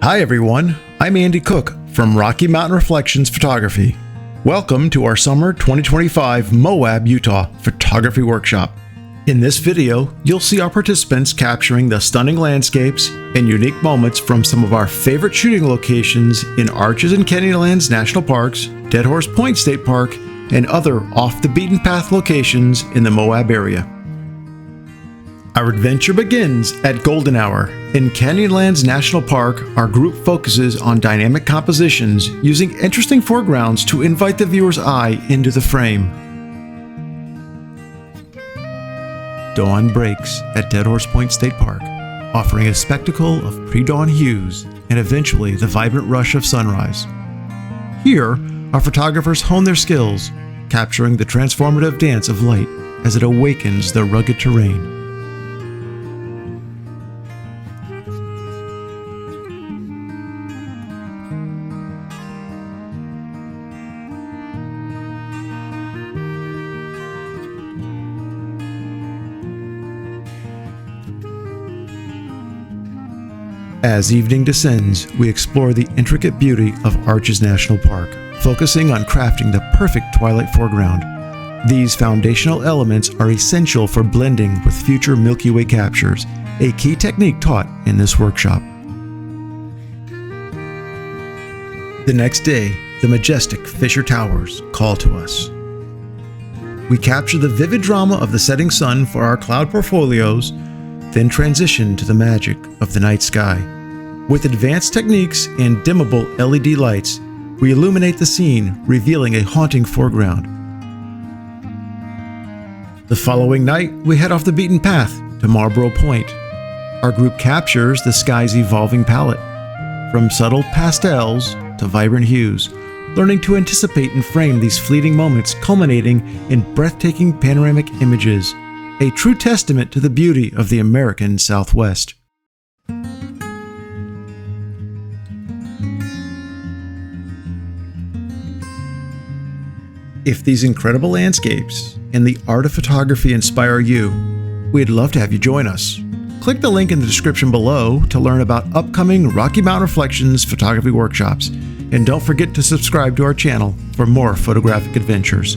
Hi everyone, I'm Andy Cook from Rocky Mountain Reflections Photography. Welcome to our Summer 2025 Moab, Utah Photography Workshop. In this video, you'll see our participants capturing the stunning landscapes and unique moments from some of our favorite shooting locations in Arches and Canyonlands National Parks, Dead Horse Point State Park, and other off-the-beaten-path locations in the Moab area. Our adventure begins at golden hour. In Canyonlands National Park, our group focuses on dynamic compositions using interesting foregrounds to invite the viewer's eye into the frame. Dawn breaks at Dead Horse Point State Park, offering a spectacle of pre-dawn hues and eventually the vibrant rush of sunrise. Here, our photographers hone their skills, capturing the transformative dance of light as it awakens the rugged terrain. As evening descends, we explore the intricate beauty of Arches National Park, focusing on crafting the perfect twilight foreground. These foundational elements are essential for blending with future Milky Way captures, a key technique taught in this workshop. The next day, the majestic Fisher Towers call to us. We capture the vivid drama of the setting sun for our cloud portfolios, then transition to the magic of the night sky. With advanced techniques and dimmable LED lights, we illuminate the scene, revealing a haunting foreground. The following night, we head off the beaten path to Marlborough Point. Our group captures the sky's evolving palette, from subtle pastels to vibrant hues, learning to anticipate and frame these fleeting moments, culminating in breathtaking panoramic images, a true testament to the beauty of the American Southwest. If these incredible landscapes and the art of photography inspire you, we'd love to have you join us. Click the link in the description below to learn about upcoming Rocky Mountain Reflections photography workshops. And don't forget to subscribe to our channel for more photographic adventures.